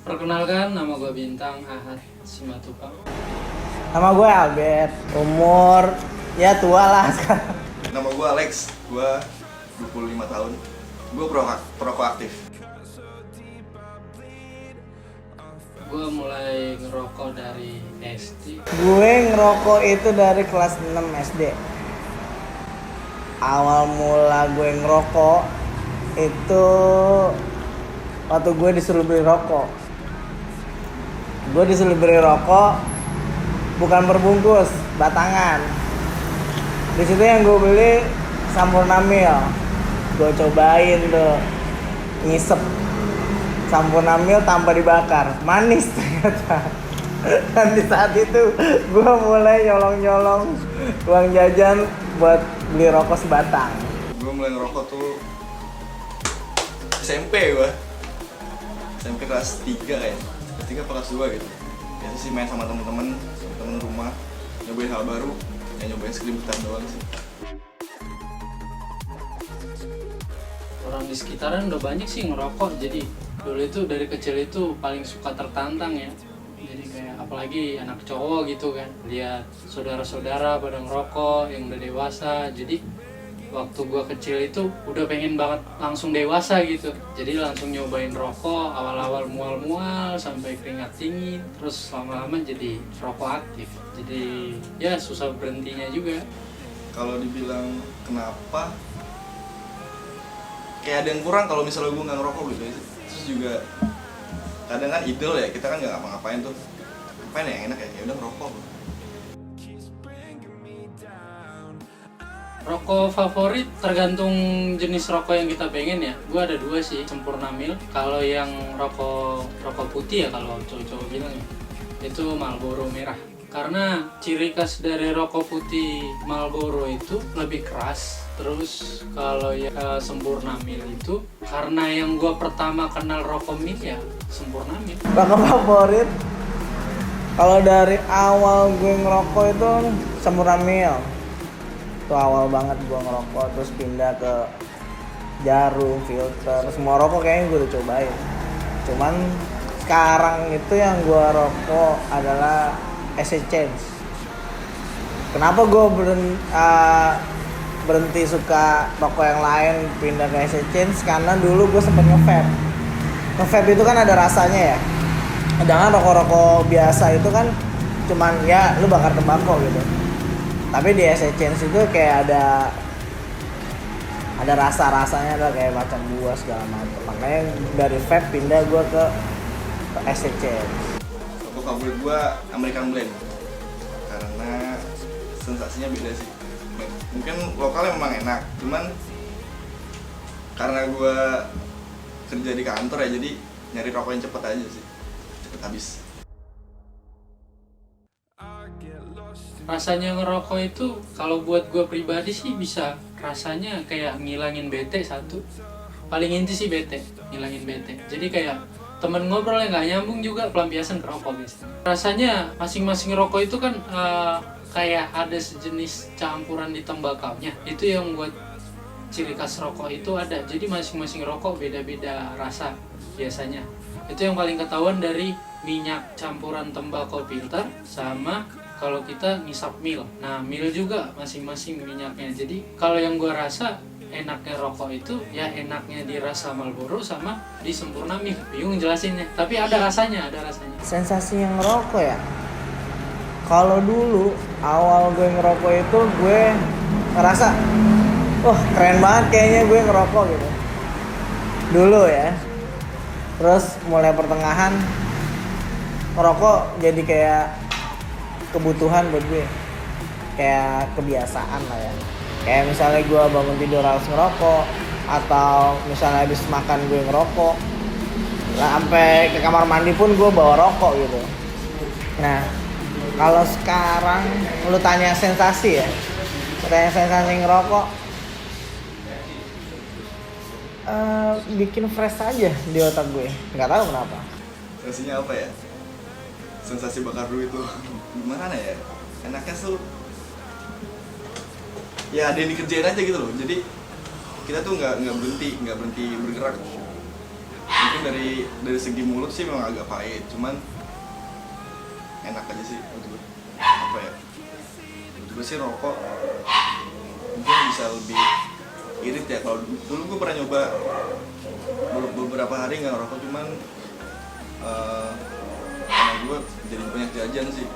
Perkenalkan, nama gue Bintang Ahad Simatupang. Nama gue Albert, umur ya tua lah sekarang. Nama gue Alex, gue 25 tahun. Gue perokok aktif. Gue mulai ngerokok dari SD. Gue ngerokok itu dari kelas 6 SD. Awal mula gue ngerokok itu waktu gue disuruh beli rokok. Gue disuruh beli rokok bukan berbungkus, batangan. Di situ yang gue beli Sampurna Mil. Gue cobain tuh, ngisep Sampurna Mil tanpa dibakar, manis ternyata. Dan di saat itu gue mulai nyolong-nyolong uang jajan buat beli rokok sebatang. Gue mulai ngerokok tuh SMP gue. SMP kelas 3 ya. Kelas 3 apa kelas 2 gitu. Biasa sih main sama temen-temen rumah, nyobain hal baru, ya nyobain skriptan doang sih. Orang di sekitaran udah banyak sih ngerokok, jadi dulu itu dari kecil itu paling suka tertantang ya. Jadi kayak apalagi anak cowok gitu kan, lihat saudara-saudara pada ngerokok yang udah dewasa. Jadi waktu gua kecil itu udah pengen banget langsung dewasa gitu. Jadi langsung nyobain rokok, awal-awal mual-mual sampai keringat dingin, terus lama-lama jadi rokok aktif. Jadi ya susah berhentinya juga. Kalau dibilang kenapa, kayak ada yang kurang kalau misalnya gue nggak ngerokok gitu. Terus juga kadang kan idol ya, kita kan nggak ngapa-ngapain tuh. Ngapain yang enak ya udah ngerokok. Rokok favorit tergantung jenis rokok yang kita pengen ya. Gue ada 2 sih, Sampurna Mil. Kalau yang rokok putih ya kalau cowok-cowok bilang ya, itu Marlboro merah. Karena ciri khas dari rokok putih Marlboro itu lebih keras. Terus kalau yang Sampurna Mil itu, karena yang gue pertama kenal rokok mil ya Sampurna Mil. Rokok favorit kalau dari awal gue ngerokok itu Sampurna Mil. Itu awal banget gue ngerokok, terus pindah ke jarum, filter, semua rokok kayaknya gue udah cobain. Cuman sekarang itu yang gue rokok adalah Essence. Kenapa gue berhenti suka rokok yang lain pindah ke Essence? Karena dulu gue sempet nge-vape. Nge-vape itu kan ada rasanya ya. Sedangkan rokok-rokok biasa itu kan cuman ya lu bakar tembakau gitu. Tapi di Essence itu kayak ada rasa-rasanya, ada kayak macam buah segala macam. Makanya dari vape pindah gue ke Essence. Rokok favorit gue American Blend karena sensasinya beda sih. Mungkin lokalnya memang enak, cuman karena gue kerja di kantor ya, jadi nyari rokok yang cepet aja sih, cepet habis. Rasanya ngerokok itu kalau buat gue pribadi sih bisa rasanya kayak ngilangin bete satu. Paling inti sih bete, ngilangin bete. Jadi kayak temen ngobrol yang nggak nyambung juga pelampiasan ke rokok biasanya. Rasanya masing-masing rokok itu kan kayak ada sejenis campuran di tembakaunya. Itu yang buat ciri khas rokok itu ada. Jadi masing-masing rokok beda-beda rasa biasanya. Itu yang paling ketahuan dari minyak campuran tembakau filter sama kalau kita ngisap mil. Nah, mil juga masing-masing minyaknya. Jadi kalau yang gua rasa enaknya rokok itu ya enaknya di rasa Marlboro sama di Sampurna Mil. Bingung jelasinnya, tapi ada rasanya. Sensasi yang ngerokok ya. Kalau dulu awal gue ngerokok itu gue ngerasa wah keren banget kayaknya gue ngerokok gitu. Dulu ya. Terus mulai pertengahan ngerokok jadi kayak kebutuhan buat gue, kayak kebiasaan lah ya. Kayak misalnya gue bangun tidur harus ngerokok, atau misalnya habis makan gue ngerokok. Nah, sampai ke kamar mandi pun gue bawa rokok gitu. Nah, kalau sekarang lu tanya sensasi ya, tanya sensasi ngerokok, bikin fresh aja di otak gue. Nggak tahu kenapa. Sensasinya apa ya? Sensasi bakar dulu itu gimana ya? Enaknya tuh ya ada yang dikerjain aja gitu loh. Jadi kita tuh nggak berhenti bergerak. Mungkin dari segi mulut sih memang agak pahit, cuman enak aja sih untuk gue. Apa ya, untuk gue sih rokok mungkin bisa lebih irit ya. Kalau dulu gue pernah nyoba beberapa hari nggak ngerokok, cuman karena gue jadi banyak jajan sih.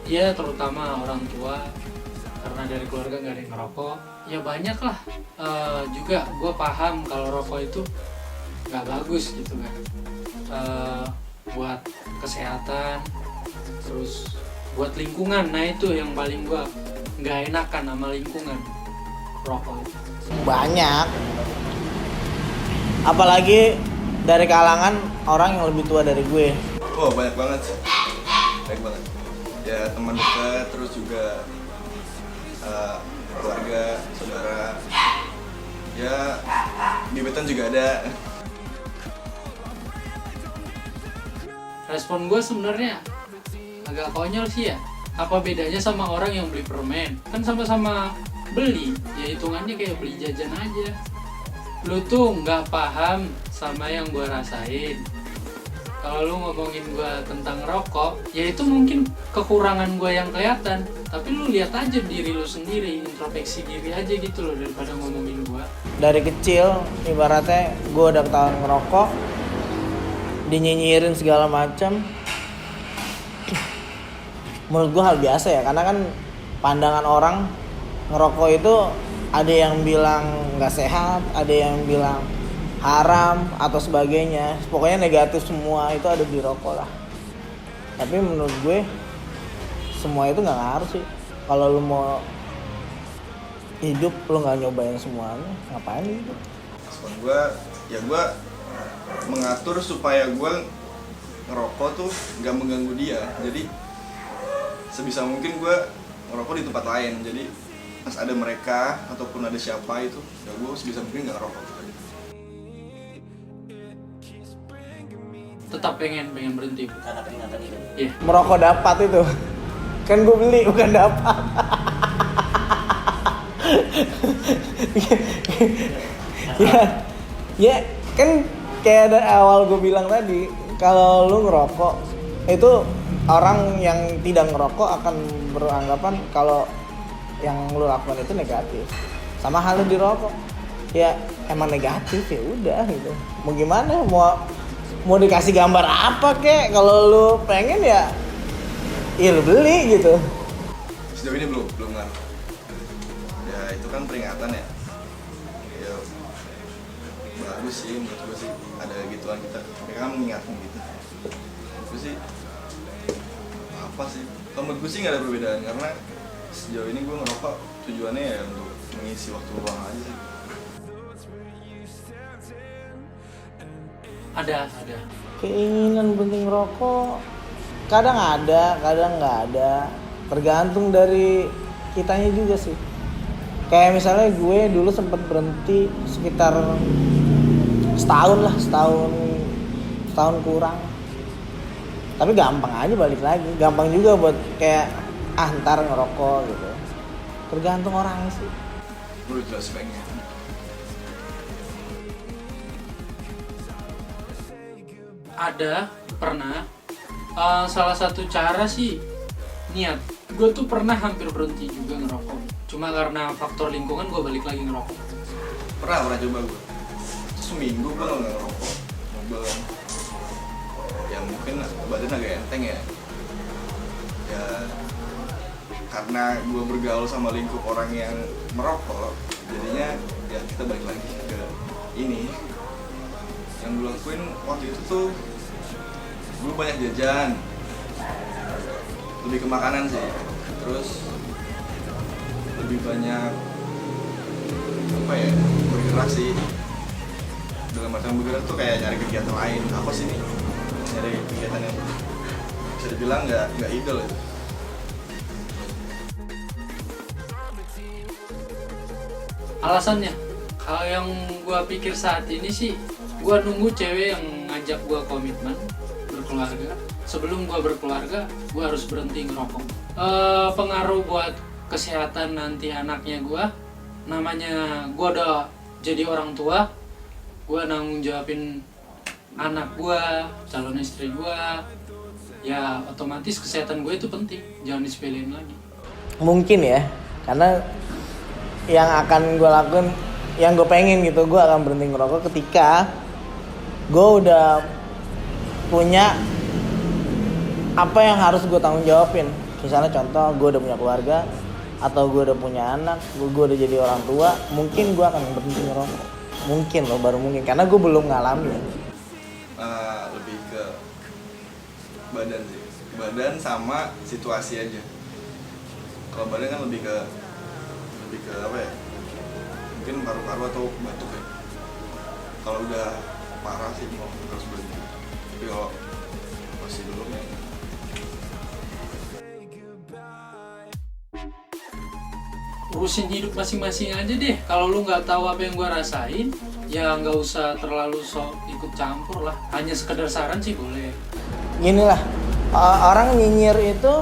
Ya terutama orang tua, karena dari keluarga nggak ada yang ngerokok, ya banyak lah. Juga gue paham kalau rokok itu nggak bagus gitu kan, buat kesehatan, terus buat lingkungan. Nah itu yang paling gue nggak enakan sama lingkungan, rokok itu. Banyak, apalagi dari kalangan orang yang lebih tua dari gue. Oh banyak banget sih, banyak banget. Ya teman dekat, terus juga keluarga, saudara. Ya gebetan juga ada. Respon gue sebenarnya agak konyol sih ya. Apa bedanya sama orang yang beli permen? Kan sama-sama beli, ya hitungannya kayak beli jajan aja. Lu tuh nggak paham sama yang gue rasain. Kalau lu ngomongin gue tentang rokok, ya itu mungkin kekurangan gue yang kelihatan. Tapi lu lihat aja diri lu sendiri, introspeksi diri aja gitu loh, daripada ngomongin gue. Dari kecil, ibaratnya gue udah ketahuan ngerokok, dinyinyirin segala macam. Menurut gue hal biasa ya, karena kan pandangan orang ngerokok itu ada yang bilang nggak sehat, ada yang bilang haram atau sebagainya. Pokoknya negatif semua itu ada di rokok lah. Tapi menurut gue semua itu nggak ngaruh sih. Kalau lu mau hidup lu nggak nyobain semuanya, ngapain hidup? Respon gue, ya gue mengatur supaya gue ngerokok tuh nggak mengganggu dia. Jadi sebisa mungkin gue ngerokok di tempat lain. Jadi pas ada mereka ataupun ada siapa itu, ya gue sebisa mungkin nggak ngerokok. Tetap pengen berhenti. Karena peringatan itu. Iya. Merokok dapat itu. Kan gue beli bukan dapat. ya kan kayak dari awal gue bilang tadi, kalau lu ngerokok itu orang yang tidak ngerokok akan beranggapan kalau yang lu lakukan itu negatif. Sama halnya di rokok, ya emang negatif, ya udah gitu. Mau gimana, mau dikasih gambar apa kek, kalau lu pengen ya lu beli gitu. Sejauh ini belum ngaruh. Ya itu kan peringatan ya. Ya bagus sih menurut gue sih, ada gituan kita. Mereka kan mengingatkan gitu. Menurut gue sih apa sih? Kalau menurut gue sih nggak ada perbedaan, karena sejauh ini gue ngerokok tujuannya ya untuk mengisi waktu luang aja sih. Ada. Keinginan berhenti ngerokok kadang ada, kadang nggak ada. Tergantung dari kitanya juga sih. Kayak misalnya gue dulu sempat berhenti sekitar setahun kurang. Tapi gampang aja balik lagi. Gampang juga buat kayak ntar ngerokok gitu. Tergantung orangnya sih. Gue jelas pengen. Ada, pernah. Salah satu cara sih niat. Gue tuh pernah hampir berhenti juga ngerokok. Cuma karena faktor lingkungan gue balik lagi ngerokok. Pernah coba gue. Seminggu gue nggak ngerokok. Nyoba kan. Ya mungkin badan agak enteng ya. Ya karena gue bergaul sama lingkup orang yang merokok, jadinya ya kita balik lagi ke ini. Yang gue lakuin waktu itu tuh gue banyak jajan, lebih ke makanan sih, terus lebih banyak apa ya, bergerak sih. Dalam artian bergerak tuh kayak nyari kegiatan lain. Apa sih nih, nyari kegiatan yang bisa dibilang nggak ideal itu. Alasannya, kalau yang gue pikir saat ini sih, gue nunggu cewek yang ngajak gue komitmen berkeluarga. Sebelum gue berkeluarga, gue harus berhenti ngerokok. Pengaruh buat kesehatan nanti anaknya gue. Namanya gue udah jadi orang tua, gue nanggung jawabin anak gue, calon istri gue, ya otomatis kesehatan gue itu penting, jangan disepelein lagi. Mungkin ya, karena yang akan gue lakuin, yang gue pengen gitu, gue akan berhenti ngerokok ketika gue udah punya apa yang harus gue tanggung jawabin. Misalnya contoh, gue udah punya keluarga, atau gue udah punya anak, gue udah jadi orang tua, mungkin gue akan berhenti ngerokok. Mungkin loh, baru mungkin, karena gue belum ngalamin. Lebih ke badan sih, badan sama situasi aja. Kalau badan kan lebih ke apa ya, mungkin paru-paru atau batuk ya. Kalau udah parah sih mau harus berhenti, tapi kalau masih belum ya. Urusin hidup masing-masing aja deh. Kalau lu nggak tahu apa yang gue rasain, ya nggak usah terlalu sok ikut campur lah. Hanya sekedar saran sih boleh. Gini lah, orang nyinyir itu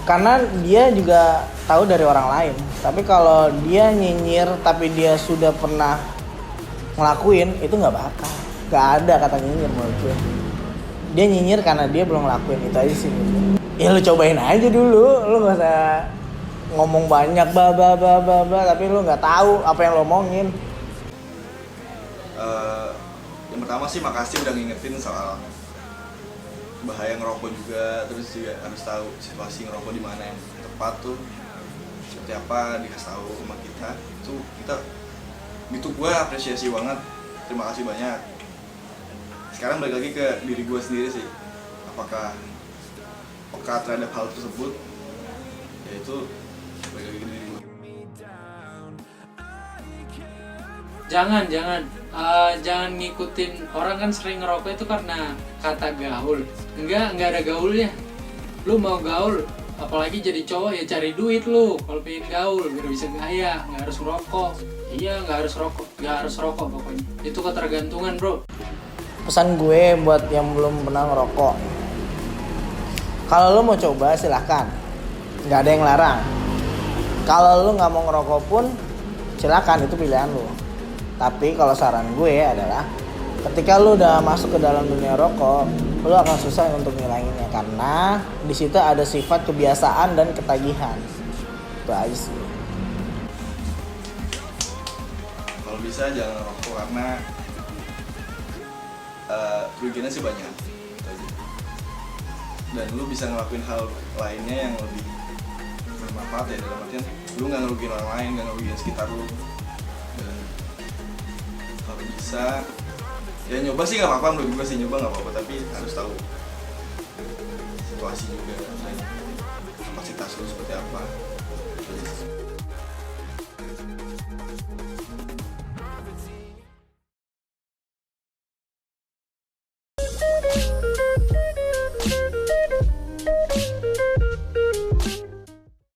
karena dia juga tahu dari orang lain. Tapi kalau dia nyinyir tapi dia sudah pernah ngelakuin, itu nggak bakal. Nggak ada kata nyinyir menurut gue. Dia nyinyir karena dia belum ngelakuin, itu aja sih. Ya lu cobain aja dulu, lu nggak usah ngomong banyak tapi lu nggak tahu apa yang lu omongin. Yang pertama sih makasih udah ngingetin soal bahaya ngerokok juga, terus juga harus tahu situasi ngerokok di mana yang tepat tuh seperti apa, dikasih tahu sama kita. Itu kita gitu, gue apresiasi banget, terima kasih banyak. Sekarang balik lagi ke diri gue sendiri sih, apakah peka terhadap hal tersebut, yaitu balik lagi ke diri gue. Jangan ngikutin orang kan sering ngerokok itu karena kata gaul. Enggak ada gaulnya. Lu mau gaul, apalagi jadi cowok ya cari duit lu. Kalau pengen gaul biar bisa gaya, nggak harus ngerokok. Iya, nggak harus rokok pokoknya. Itu ketergantungan, bro. Pesan gue buat yang belum pernah ngerokok, kalau lu mau coba silahkan, nggak ada yang larang. Kalau lu nggak mau ngerokok pun silahkan, itu pilihan lu. Tapi kalau saran gue adalah ketika lu udah masuk ke dalam dunia rokok, lu akan susah untuk ngilanginnya karena di situ ada sifat kebiasaan dan ketagihan. Itu aja sih. Kalau bisa jangan ngerokok karena kerugiannya sih banyak. Itu aja. Dan lu bisa ngelakuin hal lainnya yang lebih bermanfaat ya, dalam artian lu nggak ngerugiin orang lain, nggak ngerugiin sekitar lu. Dan kalau bisa ya nyoba sih nggak apa-apa, menurut gue sih nyoba nggak apa-apa, tapi harus tahu situasi juga dan kapasitas lu seperti apa.